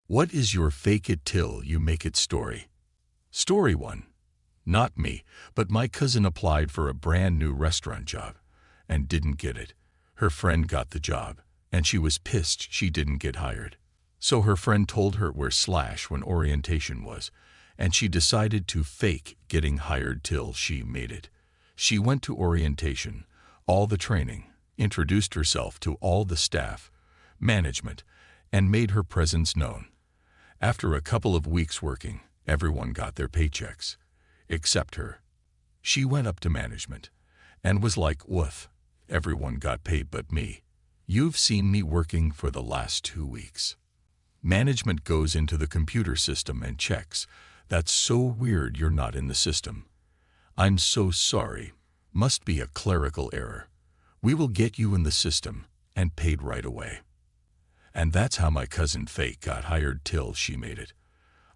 What is your fake it till you make it story? Story 1. Not me, but my cousin applied for a brand new restaurant job and didn't get it. Her friend got the job, and she was pissed she didn't get hired. So her friend told her where / when orientation was, and she decided to fake getting hired till she made it. She went to orientation, all the training, introduced herself to all the staff, management, and made her presence known. After a couple of weeks working, everyone got their paychecks, except her. She went up to management and was like, "Woof, everyone got paid but me. You've seen me working for the last 2 weeks." Management goes into the computer system and checks. "That's so weird you're not in the system." "I'm so sorry. Must be a clerical error. We will get you in the system and paid right away." And that's how my cousin fake got hired till she made it.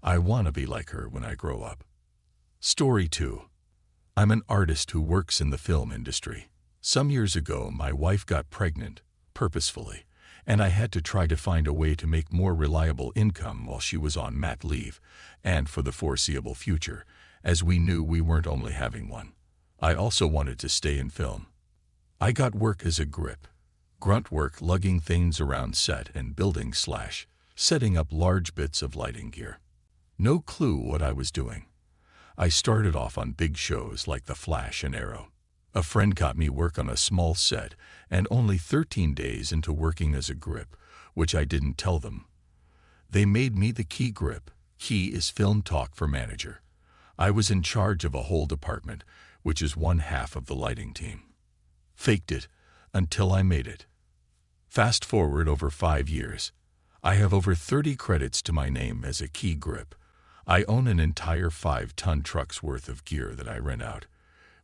I want to be like her when I grow up. Story 2. I'm an artist who works in the film industry. Some years ago, my wife got pregnant, purposefully, and I had to try to find a way to make more reliable income while she was on mat leave, and for the foreseeable future, as we knew we weren't only having one. I also wanted to stay in film. I got work as a grip. Grunt work lugging things around set and building / setting up large bits of lighting gear. No clue what I was doing. I started off on big shows like The Flash and Arrow. A friend got me work on a small set, and only 13 days into working as a grip, which I didn't tell them. They made me the key grip. Key is film talk for manager. I was in charge of a whole department, which is 1/2 of the lighting team. Faked it until I made it. Fast forward over 5 years. I have over 30 credits to my name as a key grip. I own an entire 5-ton truck's worth of gear that I rent out,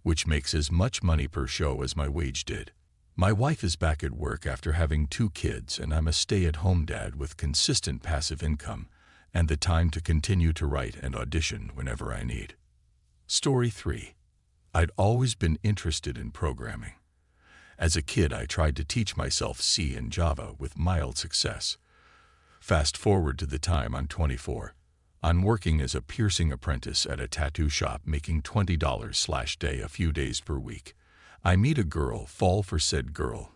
which makes as much money per show as my wage did. My wife is back at work after having 2 kids, and I'm a stay-at-home dad with consistent passive income and the time to continue to write and audition whenever I need. Story 3. I'd always been interested in programming. As a kid, I tried to teach myself C and Java with mild success. Fast forward to the time I'm 24. I'm working as a piercing apprentice at a tattoo shop making $20/day a few days per week. I meet a girl, fall for said girl.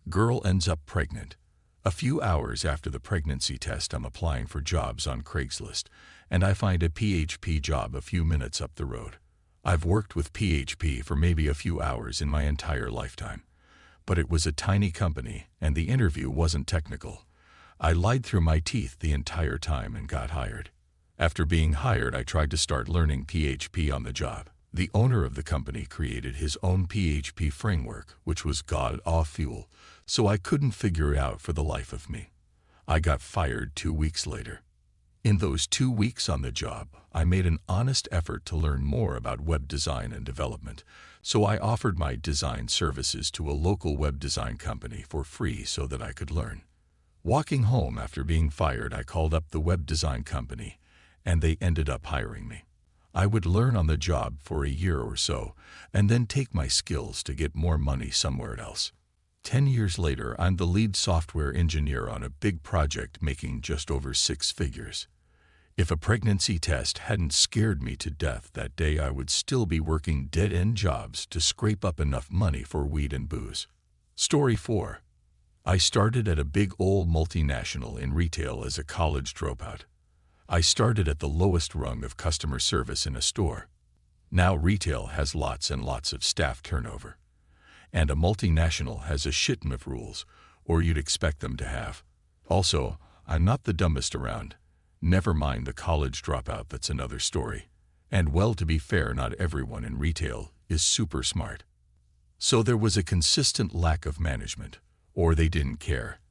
Girl ends up pregnant. A few hours after the pregnancy test, I'm applying for jobs on Craigslist, and I find a PHP job a few minutes up the road. I've worked with PHP for maybe a few hours in my entire lifetime. But it was a tiny company, and the interview wasn't technical. I lied through my teeth the entire time and got hired. After being hired, I tried to start learning PHP on the job. The owner of the company created his own PHP framework, which was god-awful, so I couldn't figure it out for the life of me. I got fired 2 weeks later. In those 2 weeks on the job, I made an honest effort to learn more about web design and development, so I offered my design services to a local web design company for free so that I could learn. Walking home after being fired, I called up the web design company, and they ended up hiring me. I would learn on the job for a year or so, and then take my skills to get more money somewhere else. 10 years later, I'm the lead software engineer on a big project making just over 6 figures. If a pregnancy test hadn't scared me to death that day, I would still be working dead-end jobs to scrape up enough money for weed and booze. Story 4. I started at a big old multinational in retail as a college dropout. I started at the lowest rung of customer service in a store. Now retail has lots and lots of staff turnover. And a multinational has a shitton of rules, or you'd expect them to have. Also, I'm not the dumbest around. Never mind the college dropout, that's another story. And well, to be fair, not everyone in retail is super smart. So there was a consistent lack of management, or they didn't care.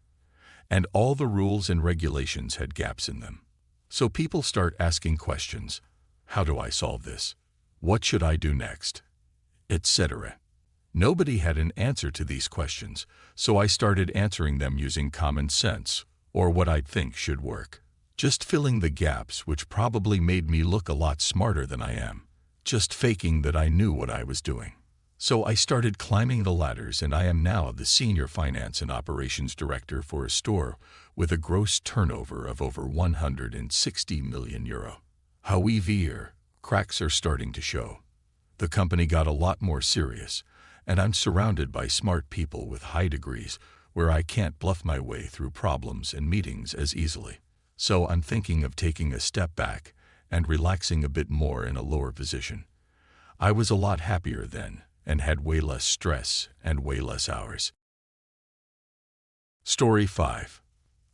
And all the rules and regulations had gaps in them. So people start asking questions. How do I solve this? What should I do next? Etc. Nobody had an answer to these questions, so I started answering them using common sense, or what I'd think should work. Just filling the gaps, which probably made me look a lot smarter than I am. Just faking that I knew what I was doing. So I started climbing the ladders, and I am now the senior finance and operations director for a store with a gross turnover of over 160 million euro. However, cracks are starting to show. The company got a lot more serious, and I'm surrounded by smart people with high degrees where I can't bluff my way through problems and meetings as easily. So I'm thinking of taking a step back and relaxing a bit more in a lower position. I was a lot happier then and had way less stress and way less hours. Story 5.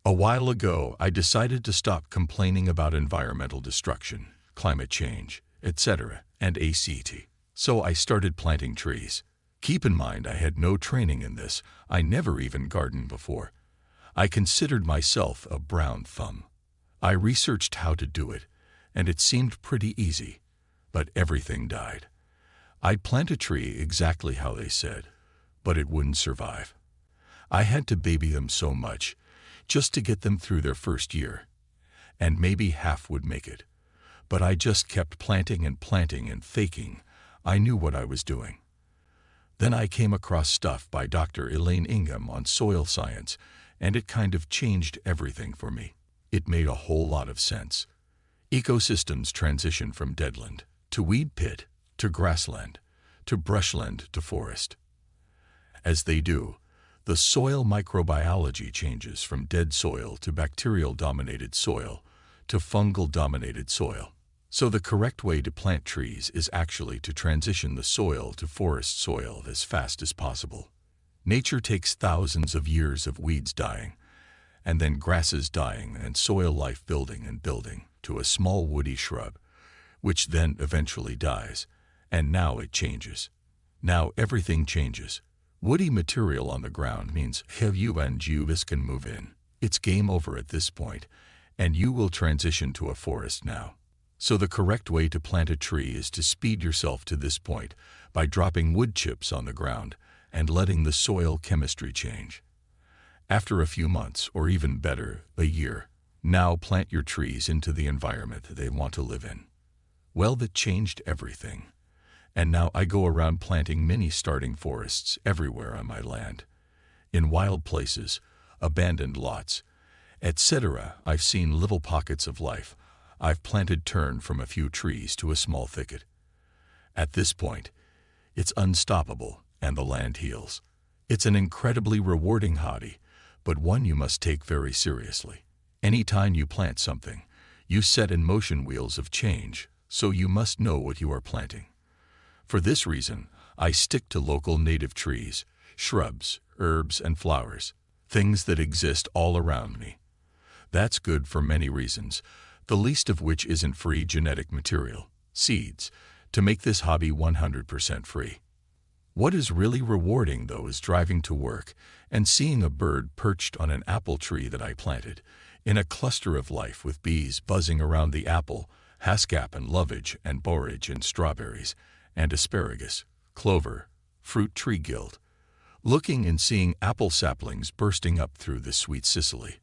A while ago, I decided to stop complaining about environmental destruction, climate change, etc., and ACT. So I started planting trees. Keep in mind, I had no training in this. I never even gardened before. I considered myself a brown thumb. I researched how to do it, and it seemed pretty easy, but everything died. I'd plant a tree exactly how they said, but it wouldn't survive. I had to baby them so much just to get them through their first year, and maybe half would make it. But I just kept planting and faking I knew what I was doing. Then I came across stuff by Dr. Elaine Ingham on soil science, and it kind of changed everything for me. It made a whole lot of sense. Ecosystems transition from deadland to weed pit to grassland to brushland to forest. As they do, the soil microbiology changes from dead soil to bacterial-dominated soil to fungal-dominated soil. So the correct way to plant trees is actually to transition the soil to forest soil as fast as possible. Nature takes thousands of years of weeds dying, and then grasses dying and soil life building and building to a small woody shrub, which then eventually dies, and now it changes. Now everything changes. Woody material on the ground means you and Juvis can move in. It's game over at this point, and you will transition to a forest now. So the correct way to plant a tree is to speed yourself to this point by dropping wood chips on the ground and letting the soil chemistry change. After a few months, or even better, a year, now plant your trees into the environment they want to live in. Well, that changed everything. And now I go around planting mini starting forests everywhere on my land. In wild places, abandoned lots, etc. I've seen little pockets of life. I've planted turn from a few trees to a small thicket. At this point, it's unstoppable and the land heals. It's an incredibly rewarding hobby, but one you must take very seriously. Anytime you plant something, you set in motion wheels of change, so you must know what you are planting. For this reason, I stick to local native trees, shrubs, herbs, and flowers, things that exist all around me. That's good for many reasons, the least of which isn't free genetic material, seeds, to make this hobby 100% free. What is really rewarding, though, is driving to work and seeing a bird perched on an apple tree that I planted, in a cluster of life with bees buzzing around the apple, haskap and lovage and borage and strawberries, and asparagus, clover, fruit tree guild, looking and seeing apple saplings bursting up through the sweet Sicily.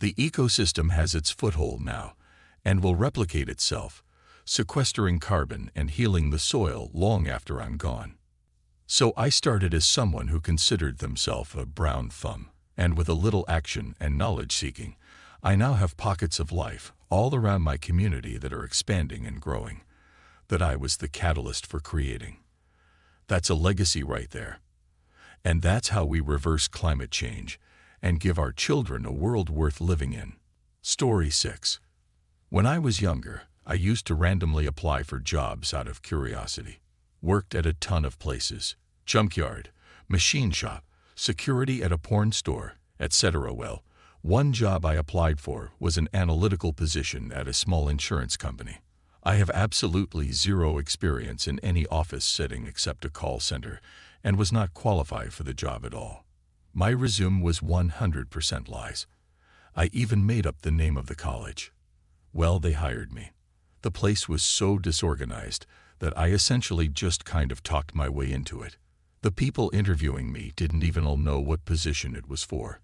The ecosystem has its foothold now, and will replicate itself, sequestering carbon and healing the soil long after I'm gone. So I started as someone who considered themselves a brown thumb, and with a little action and knowledge-seeking, I now have pockets of life all around my community that are expanding and growing, that I was the catalyst for creating. That's a legacy right there. And that's how we reverse climate change and give our children a world worth living in. Story 6. When I was younger, I used to randomly apply for jobs out of curiosity. Worked at a ton of places: junkyard, machine shop, security at a porn store, etc. Well, one job I applied for was an analytical position at a small insurance company. I have absolutely zero experience in any office setting except a call center, and was not qualified for the job at all. My resume was 100% lies. I even made up the name of the college. Well, they hired me. The place was so disorganized that I essentially just kind of talked my way into it. The people interviewing me didn't even know what position it was for.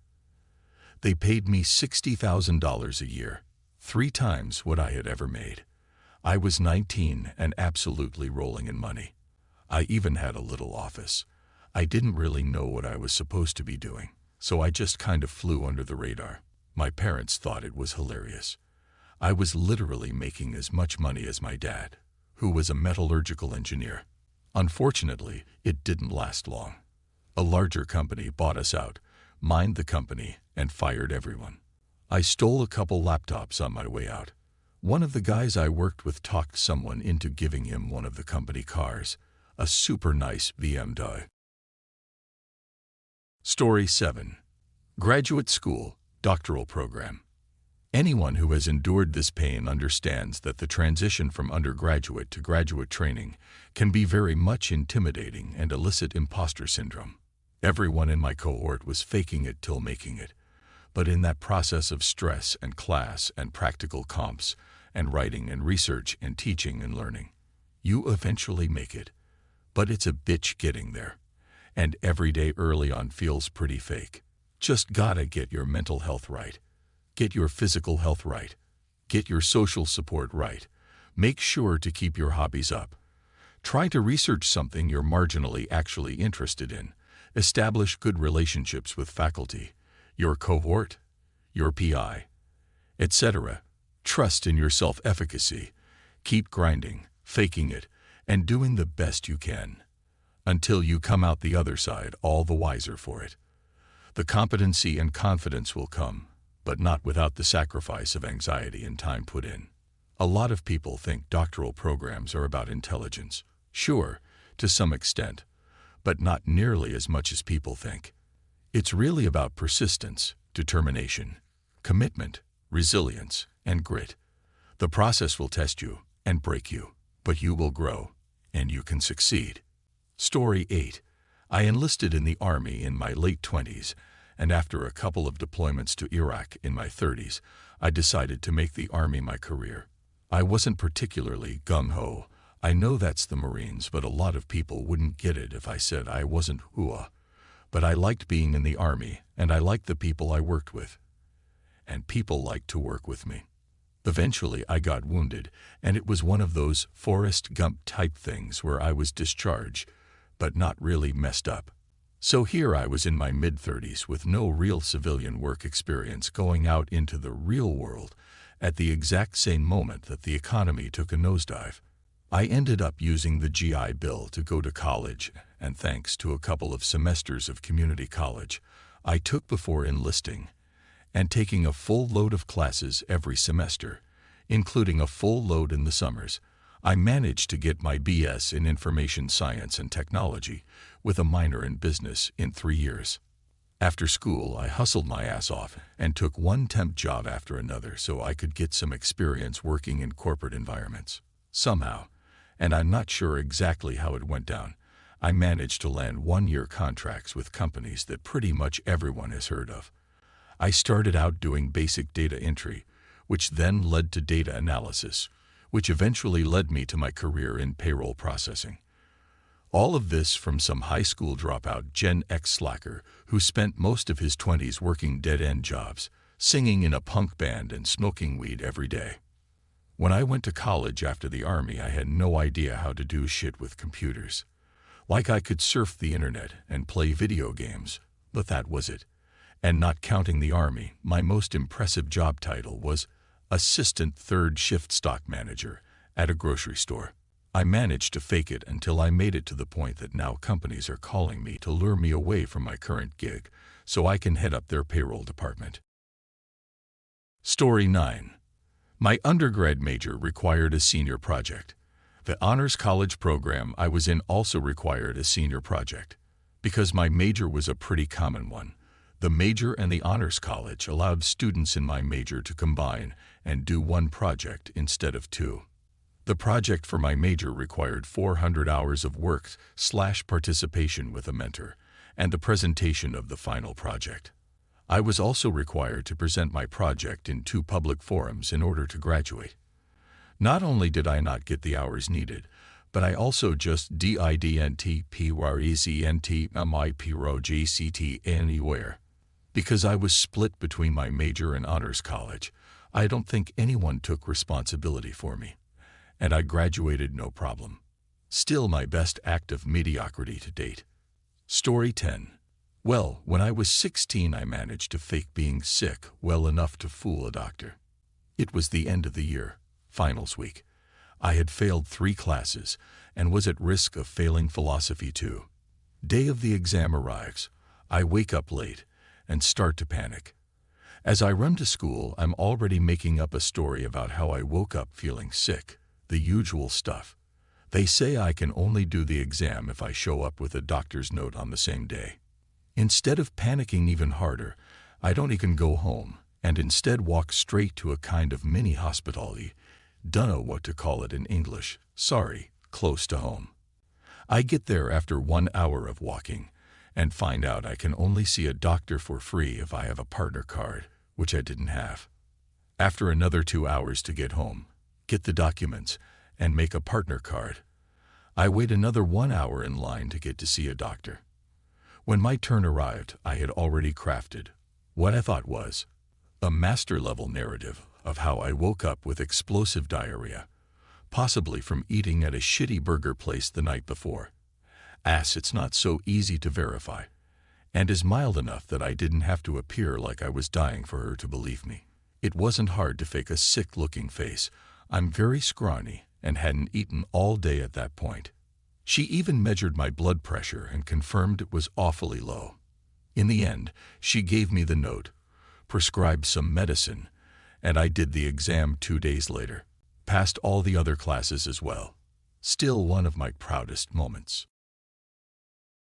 They paid me $60,000 a year, 3 times what I had ever made. I was 19 and absolutely rolling in money. I even had a little office. I didn't really know what I was supposed to be doing, so I just kind of flew under the radar. My parents thought it was hilarious. I was literally making as much money as my dad, who was a metallurgical engineer. Unfortunately, it didn't last long. A larger company bought us out, mined the company, and fired everyone. I stole a couple laptops on my way out. One of the guys I worked with talked someone into giving him one of the company cars, a super nice BMW. Story 7. Graduate School, Doctoral Program. Anyone who has endured this pain understands that the transition from undergraduate to graduate training can be very much intimidating and elicit imposter syndrome. Everyone in my cohort was faking it till making it, but in that process of stress and class and practical comps and writing and research and teaching and learning, you eventually make it. But it's a bitch getting there, and every day early on feels pretty fake. Just gotta get your mental health right. Get your physical health right. Get your social support right. Make sure to keep your hobbies up. Try to research something you're marginally actually interested in. Establish good relationships with faculty, your cohort, your PI, etc. Trust in your self-efficacy. Keep grinding, faking it, and doing the best you can, until you come out the other side all the wiser for it. The competency and confidence will come, but not without the sacrifice of anxiety and time put in. A lot of people think doctoral programs are about intelligence. Sure, to some extent, but not nearly as much as people think. It's really about persistence, determination, commitment, resilience, and grit. The process will test you and break you, but you will grow, and you can succeed. Story 8. I enlisted in the Army in my late 20s, and after a couple of deployments to Iraq in my 30s, I decided to make the Army my career. I wasn't particularly gung-ho. I know that's the Marines, but a lot of people wouldn't get it if I said I wasn't hoo-ah. But I liked being in the Army, and I liked the people I worked with. And people liked to work with me. Eventually, I got wounded, and it was one of those Forrest Gump-type things where I was discharged, but not really messed up. So here I was in my mid-30s with no real civilian work experience going out into the real world at the exact same moment that the economy took a nosedive. I ended up using the GI Bill to go to college, and thanks to a couple of semesters of community college I took before enlisting, and taking a full load of classes every semester, including a full load in the summers, I managed to get my BS in Information Science and Technology with a minor in business in 3 years. After school, I hustled my ass off and took one temp job after another so I could get some experience working in corporate environments. Somehow, and I'm not sure exactly how it went down, I managed to land 1-year contracts with companies that pretty much everyone has heard of. I started out doing basic data entry, which then led to data analysis, which eventually led me to my career in payroll processing. All of this from some high school dropout Gen X slacker who spent most of his 20s working dead-end jobs, singing in a punk band and smoking weed every day. When I went to college after the Army, I had no idea how to do shit with computers. Like I could surf the internet and play video games, but that was it. And not counting the Army, my most impressive job title was Assistant Third Shift Stock Manager at a grocery store. I managed to fake it until I made it to the point that now companies are calling me to lure me away from my current gig so I can head up their payroll department. Story 9. My undergrad major required a senior project. The honors college program I was in also required a senior project. Because my major was a pretty common one, the major and the honors college allowed students in my major to combine and do one project instead of 2. The project for my major required 400 hours of work/participation with a mentor and the presentation of the final project. I was also required to present my project in 2 public forums in order to graduate. Not only did I not get the hours needed, but I also just didn't present my project anywhere. Because I was split between my major and honors college, I don't think anyone took responsibility for me, and I graduated no problem. Still my best act of mediocrity to date. Story 10. Well, when I was 16, I managed to fake being sick well enough to fool a doctor. It was the end of the year, finals week. I had failed 3 classes and was at risk of failing philosophy too. Day of the exam arrives. I wake up late and start to panic. As I run to school, I'm already making up a story about how I woke up feeling sick, the usual stuff. They say I can only do the exam if I show up with a doctor's note on the same day. Instead of panicking even harder, I don't even go home and instead walk straight to a kind of mini hospital. Dunno what to call it in English. Sorry, close to home. I get there after 1 hour of walking and find out I can only see a doctor for free if I have a partner card, which I didn't have. After another 2 hours to get home, get the documents, and make a partner card, I wait another 1 hour in line to get to see a doctor. When my turn arrived, I had already crafted what I thought was a master-level narrative of how I woke up with explosive diarrhea, possibly from eating at a shitty burger place the night before. It's not so easy to verify, and is mild enough that I didn't have to appear like I was dying for her to believe me. It wasn't hard to fake a sick-looking face. I'm very scrawny and hadn't eaten all day at that point. She even measured my blood pressure and confirmed it was awfully low. In the end, she gave me the note, prescribed some medicine, and I did the exam 2 days later. Passed all the other classes as well. Still one of my proudest moments.